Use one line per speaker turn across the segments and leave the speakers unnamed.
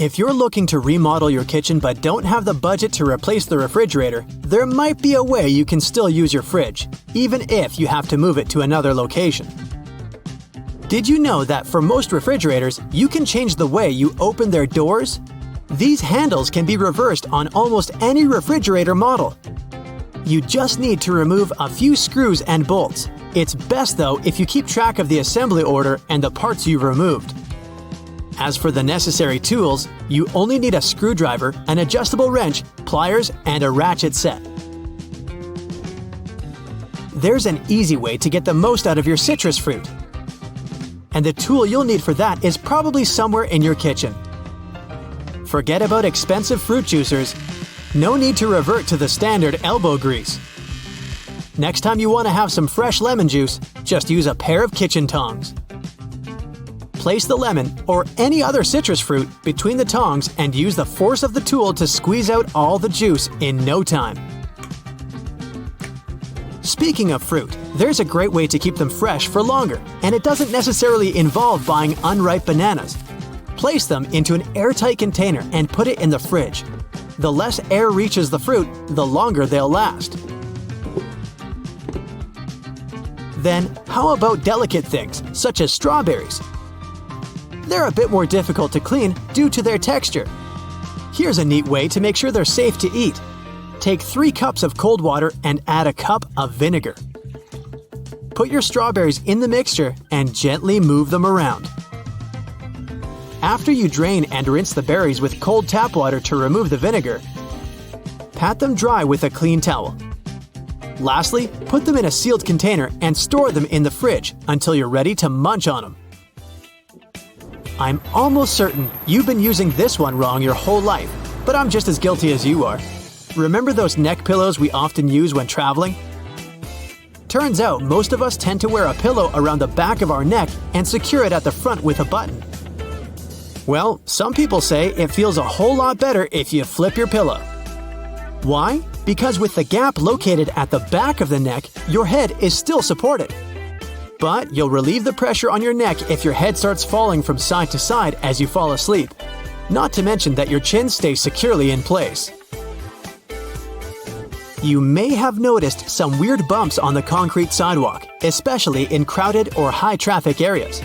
If you're looking to remodel your kitchen but don't have the budget to replace the refrigerator, there might be a way you can still use your fridge, even if you have to move it to another location. Did you know that for most refrigerators, you can change the way you open their doors? These handles can be reversed on almost any refrigerator model. You just need to remove a few screws and bolts. It's best though if you keep track of the assembly order and the parts you've removed. As for the necessary tools, you only need a screwdriver, an adjustable wrench, pliers, and a ratchet set. There's an easy way to get the most out of your citrus fruit. And the tool you'll need for that is probably somewhere in your kitchen. Forget about expensive fruit juicers. No need to revert to the standard elbow grease. Next time you want to have some fresh lemon juice, just use a pair of kitchen tongs. Place the lemon, or any other citrus fruit, between the tongs and use the force of the tool to squeeze out all the juice in no time. Speaking of fruit, there's a great way to keep them fresh for longer, and it doesn't necessarily involve buying unripe bananas. Place them into an airtight container and put it in the fridge. The less air reaches the fruit, the longer they'll last. Then, how about delicate things, such as strawberries? They're a bit more difficult to clean due to their texture. Here's a neat way to make sure they're safe to eat. Take 3 cups of cold water and add a cup of vinegar. Put your strawberries in the mixture and gently move them around. After you drain and rinse the berries with cold tap water to remove the vinegar, pat them dry with a clean towel. Lastly, put them in a sealed container and store them in the fridge until you're ready to munch on them. I'm almost certain you've been using this one wrong your whole life, but I'm just as guilty as you are. Remember those neck pillows we often use when traveling? Turns out most of us tend to wear a pillow around the back of our neck and secure it at the front with a button. Well, some people say it feels a whole lot better if you flip your pillow. Why? Because with the gap located at the back of the neck, your head is still supported. But you'll relieve the pressure on your neck if your head starts falling from side to side as you fall asleep. Not to mention that your chin stays securely in place. You may have noticed some weird bumps on the concrete sidewalk, especially in crowded or high-traffic areas.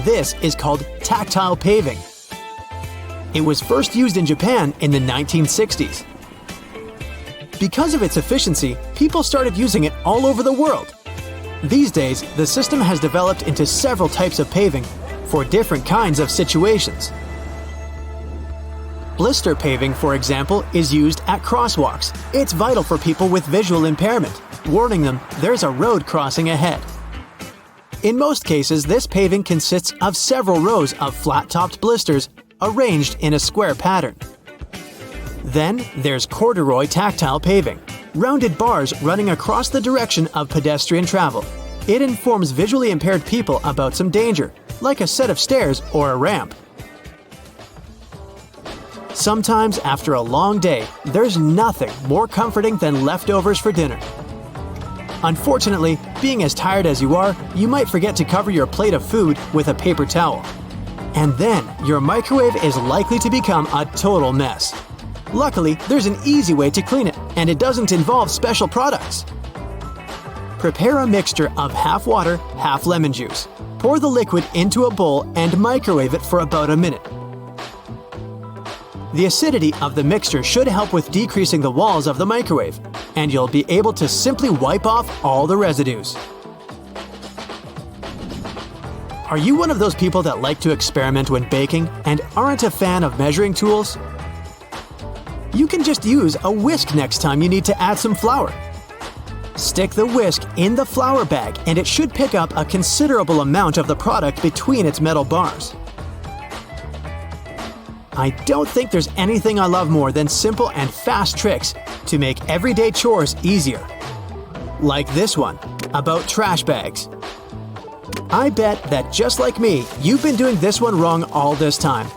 This is called tactile paving. It was first used in Japan in the 1960s. Because of its efficiency, people started using it all over the world. These days, the system has developed into several types of paving for different kinds of situations. Blister paving, for example, is used at crosswalks. It's vital for people with visual impairment, warning them there's a road crossing ahead. In most cases, this paving consists of several rows of flat-topped blisters arranged in a square pattern. Then there's corduroy tactile paving, rounded bars running across the direction of pedestrian travel. It informs visually impaired people about some danger, like a set of stairs or a ramp. Sometimes after a long day, there's nothing more comforting than leftovers for dinner. Unfortunately, being as tired as you are, you might forget to cover your plate of food with a paper towel. And then your microwave is likely to become a total mess. Luckily, there's an easy way to clean it, and it doesn't involve special products. Prepare a mixture of half water, half lemon juice. Pour the liquid into a bowl and microwave it for about a minute. The acidity of the mixture should help with decreasing the walls of the microwave, and you'll be able to simply wipe off all the residues. Are you one of those people that like to experiment when baking and aren't a fan of measuring tools? You can just use a whisk next time you need to add some flour. Stick the whisk in the flour bag and it should pick up a considerable amount of the product between its metal bars. I don't think there's anything I love more than simple and fast tricks to make everyday chores easier. Like this one, about trash bags. I bet that just like me, you've been doing this one wrong all this time.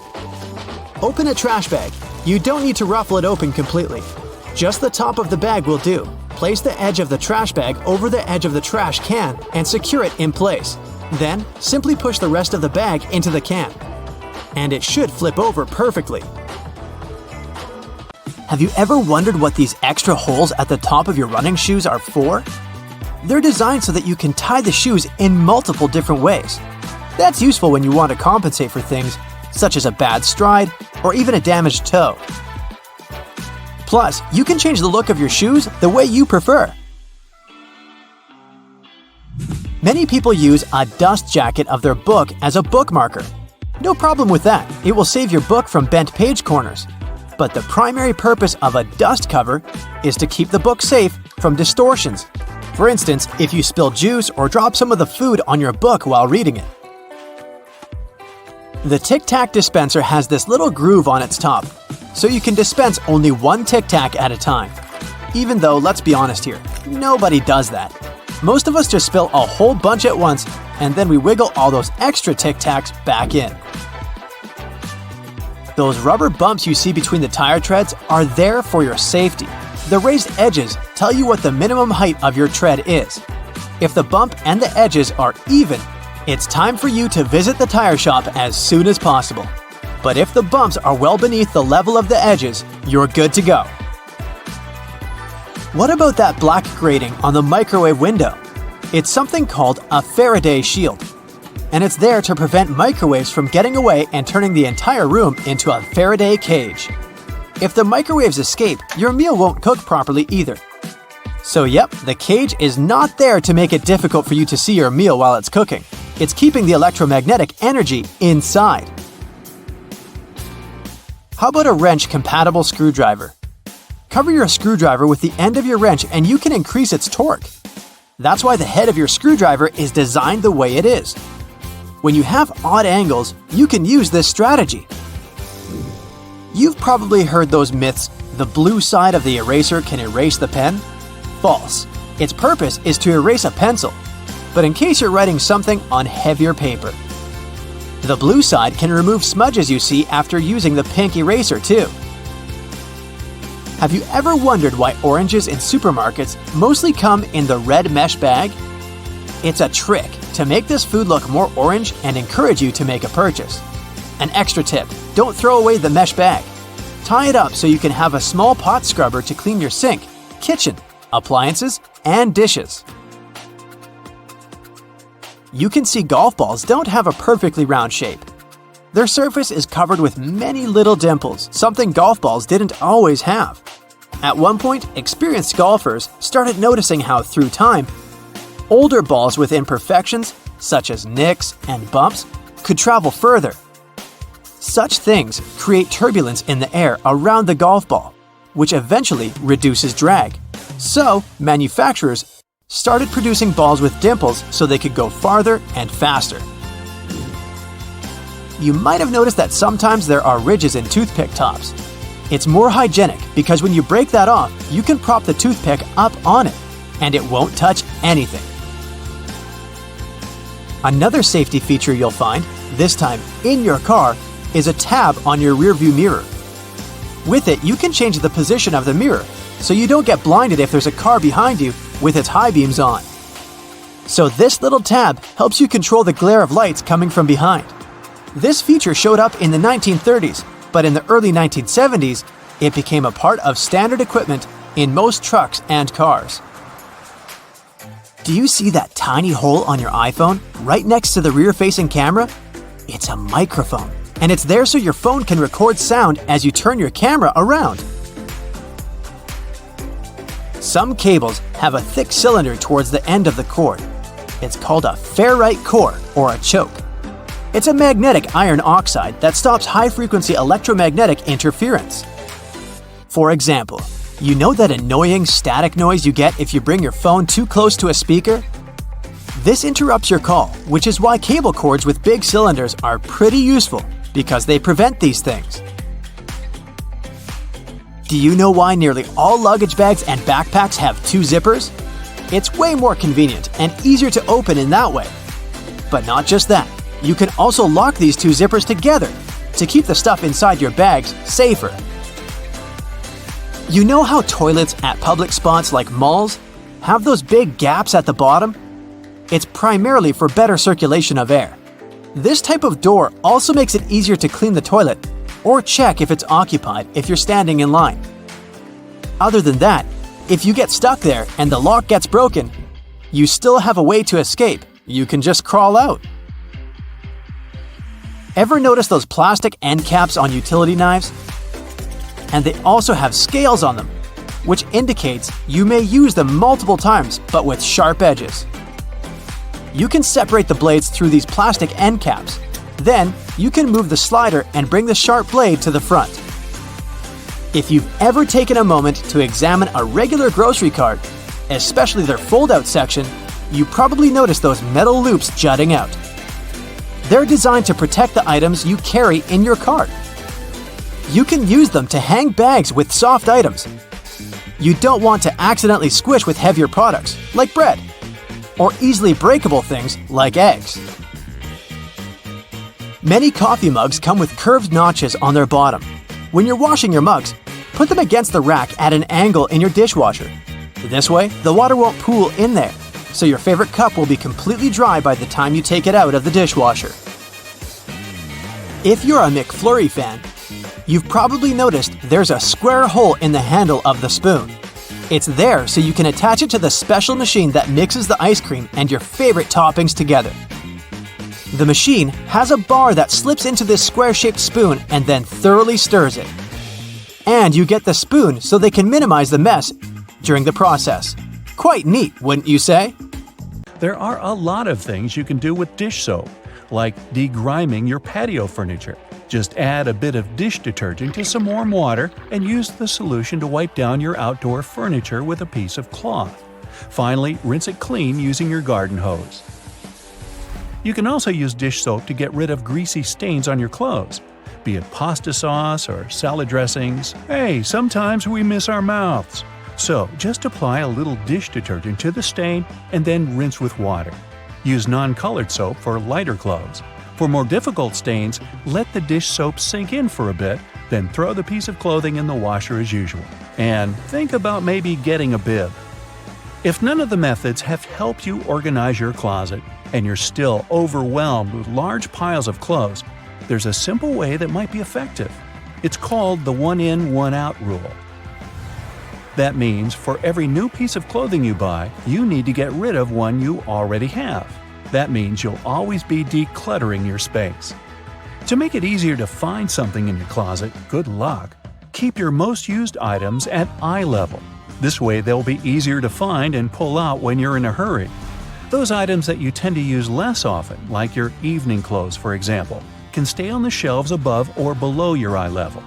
Open a trash bag. You don't need to ruffle it open completely. Just the top of the bag will do. Place the edge of the trash bag over the edge of the trash can and secure it in place. Then, simply push the rest of the bag into the can. and it should flip over perfectly. Have you ever wondered what these extra holes at the top of your running shoes are for? They're designed so that you can tie the shoes in multiple different ways. That's useful when you want to compensate for things such as a bad stride or even a damaged toe. Plus, you can change the look of your shoes the way you prefer. Many people use a dust jacket of their book as a bookmarker. No problem with that, it will save your book from bent page corners. But the primary purpose of a dust cover is to keep the book safe from distortions. For instance, if you spill juice or drop some of the food on your book while reading it. The Tic Tac dispenser has this little groove on its top, so you can dispense only one Tic Tac at a time. Even though, let's be honest here, nobody does that. Most of us just spill a whole bunch at once, and then we wiggle all those extra Tic Tacs back in. Those rubber bumps you see between the tire treads are there for your safety. The raised edges tell you what the minimum height of your tread is. If the bump and the edges are even, it's time for you to visit the tire shop as soon as possible. But if the bumps are well beneath the level of the edges, you're good to go. What about that black grating on the microwave window? It's something called a Faraday shield, and it's there to prevent microwaves from getting away and turning the entire room into a Faraday cage. If the microwaves escape, your meal won't cook properly either. So yep, the cage is not there to make it difficult for you to see your meal while it's cooking. It's keeping the electromagnetic energy inside. How about a wrench-compatible screwdriver? Cover your screwdriver with the end of your wrench and you can increase its torque. That's why the head of your screwdriver is designed the way it is. When you have odd angles, you can use this strategy. You've probably heard those myths, the blue side of the eraser can erase the pen? False. Its purpose is to erase a pencil, but in case you're writing something on heavier paper. The blue side can remove smudges you see after using the pink eraser too. Have you ever wondered why oranges in supermarkets mostly come in the red mesh bag? It's a trick to make this food look more orange and encourage you to make a purchase. An extra tip, don't throw away the mesh bag. Tie it up so you can have a small pot scrubber to clean your sink, kitchen, appliances, and dishes. You can see golf balls don't have a perfectly round shape. Their surface is covered with many little dimples, something golf balls didn't always have. At one point, experienced golfers started noticing how, through time, older balls with imperfections, such as nicks and bumps, could travel further. Such things create turbulence in the air around the golf ball, which eventually reduces drag. So, manufacturers started producing balls with dimples so they could go farther and faster. You might have noticed that sometimes there are ridges in toothpick tops. It's more hygienic because when you break that off, you can prop the toothpick up on it, and it won't touch anything. Another safety feature you'll find, this time in your car, is a tab on your rearview mirror. With it, you can change the position of the mirror, so you don't get blinded if there's a car behind you with its high beams on. So this little tab helps you control the glare of lights coming from behind. This feature showed up in the 1930s, but in the early 1970s, it became a part of standard equipment in most trucks and cars. Do you see that tiny hole on your iPhone right next to the rear-facing camera? It's a microphone, and it's there so your phone can record sound as you turn your camera around. Some cables have a thick cylinder towards the end of the cord. It's called a ferrite core or a choke. It's a magnetic iron oxide that stops high-frequency electromagnetic interference. For example, you know that annoying static noise you get if you bring your phone too close to a speaker? This interrupts your call, which is why cable cords with big cylinders are pretty useful because they prevent these things. Do you know why nearly all luggage bags and backpacks have two zippers? It's way more convenient and easier to open in that way. But not just that. You can also lock these two zippers together to keep the stuff inside your bags safer. You know how toilets at public spots like malls have those big gaps at the bottom? It's primarily for better circulation of air. This type of door also makes it easier to clean the toilet or check if it's occupied if you're standing in line. Other than that, if you get stuck there and the lock gets broken, you still have a way to escape. You can just crawl out. Ever notice those plastic end caps on utility knives? And they also have scales on them, which indicates you may use them multiple times but with sharp edges. You can separate the blades through these plastic end caps. Then, you can move the slider and bring the sharp blade to the front. If you've ever taken a moment to examine a regular grocery cart, especially their fold-out section, you probably noticed those metal loops jutting out. They're designed to protect the items you carry in your cart. You can use them to hang bags with soft items. You don't want to accidentally squish with heavier products, like bread, or easily breakable things like eggs. Many coffee mugs come with curved notches on their bottom. When you're washing your mugs, put them against the rack at an angle in your dishwasher. This way, the water won't pool in there, so your favorite cup will be completely dry by the time you take it out of the dishwasher. If you're a McFlurry fan, you've probably noticed there's a square hole in the handle of the spoon. It's there so you can attach it to the special machine that mixes the ice cream and your favorite toppings together. The machine has a bar that slips into this square-shaped spoon and then thoroughly stirs it. And you get the spoon so they can minimize the mess during the process. Quite neat, wouldn't you say?
There are a lot of things you can do with dish soap, like degriming your patio furniture. Just add a bit of dish detergent to some warm water and use the solution to wipe down your outdoor furniture with a piece of cloth. Finally, rinse it clean using your garden hose. You can also use dish soap to get rid of greasy stains on your clothes, be it pasta sauce or salad dressings. Hey, sometimes we miss our mouths. So, just apply a little dish detergent to the stain and then rinse with water. Use non-colored soap for lighter clothes. For more difficult stains, let the dish soap sink in for a bit, then throw the piece of clothing in the washer as usual. And think about maybe getting a bib. If none of the methods have helped you organize your closet, and you're still overwhelmed with large piles of clothes, there's a simple way that might be effective. It's called the one-in, one-out rule. That means for every new piece of clothing you buy, you need to get rid of one you already have. That means you'll always be decluttering your space. To make it easier to find something in your closet, good luck. Keep your most used items at eye level. This way they'll be easier to find and pull out when you're in a hurry. Those items that you tend to use less often, like your evening clothes for example, can stay on the shelves above or below your eye level.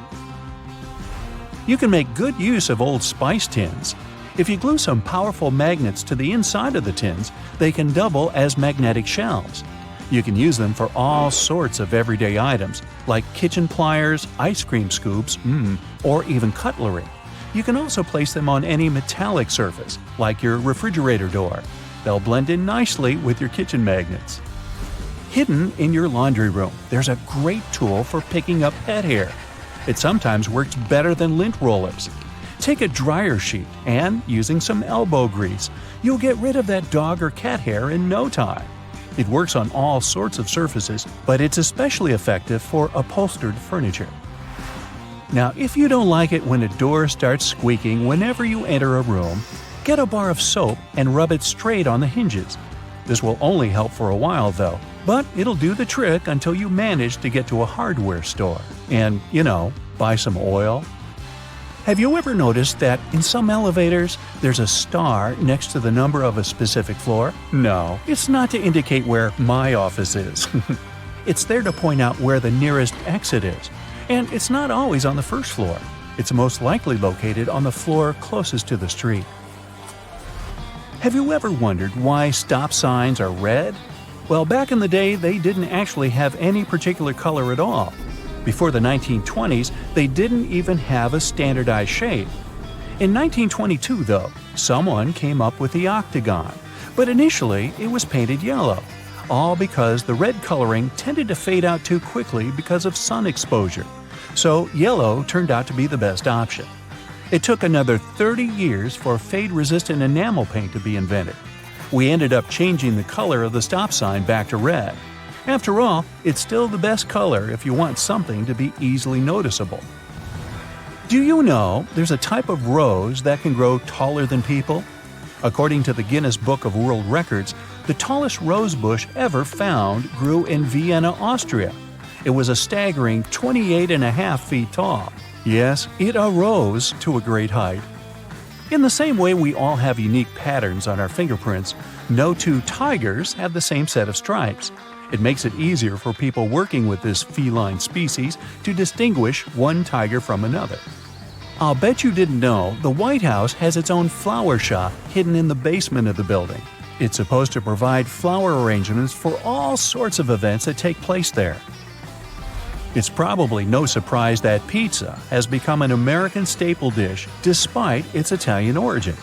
You can make good use of old spice tins. If you glue some powerful magnets to the inside of the tins, they can double as magnetic shelves. You can use them for all sorts of everyday items, like kitchen pliers, ice cream scoops, or even cutlery. You can also place them on any metallic surface, like your refrigerator door. They'll blend in nicely with your kitchen magnets. Hidden in your laundry room, there's a great tool for picking up pet hair. It sometimes works better than lint rollers. Take a dryer sheet and, using some elbow grease, you'll get rid of that dog or cat hair in no time. It works on all sorts of surfaces, but it's especially effective for upholstered furniture. Now, if you don't like it when a door starts squeaking whenever you enter a room, get a bar of soap and rub it straight on the hinges. This will only help for a while though, but it'll do the trick until you manage to get to a hardware store and, buy some oil. Have you ever noticed that in some elevators there's a star next to the number of a specific floor? No, it's not to indicate where my office is. It's there to point out where the nearest exit is, and it's not always on the first floor. It's most likely located on the floor closest to the street. Have you ever wondered why stop signs are red? Well, back in the day, they didn't actually have any particular color at all. Before the 1920s, they didn't even have a standardized shade. In 1922, though, someone came up with the octagon, but initially it was painted yellow, all because the red coloring tended to fade out too quickly because of sun exposure. So yellow turned out to be the best option. It took another 30 years for fade-resistant enamel paint to be invented. We ended up changing the color of the stop sign back to red. After all, it's still the best color if you want something to be easily noticeable. Do you know there's a type of rose that can grow taller than people? According to the Guinness Book of World Records, the tallest rose bush ever found grew in Vienna, Austria. It was a staggering 28.5 feet tall. Yes, it arose to a great height. In the same way we all have unique patterns on our fingerprints, no two tigers have the same set of stripes. It makes it easier for people working with this feline species to distinguish one tiger from another. I'll bet you didn't know the White House has its own flower shop hidden in the basement of the building. It's supposed to provide flower arrangements for all sorts of events that take place there. It's probably no surprise that pizza has become an American staple dish despite its Italian origin.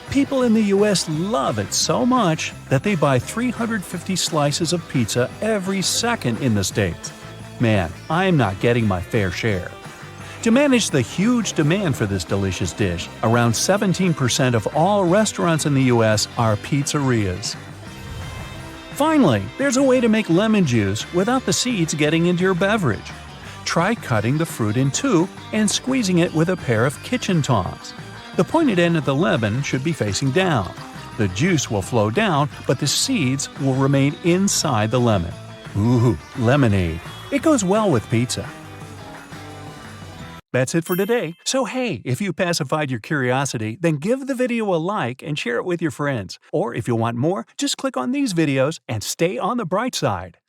People in the US love it so much that they buy 350 slices of pizza every second in the States. Man, I'm not getting my fair share. To manage the huge demand for this delicious dish, around 17% of all restaurants in the US are pizzerias. Finally, there's a way to make lemon juice without the seeds getting into your beverage. Try cutting the fruit in two and squeezing it with a pair of kitchen tongs. The pointed end of the lemon should be facing down. The juice will flow down, but the seeds will remain inside the lemon. Ooh, lemonade. It goes well with pizza. That's it for today. So hey, if you pacified your curiosity, then give the video a like and share it with your friends. Or if you want more, just click on these videos and stay on the bright side.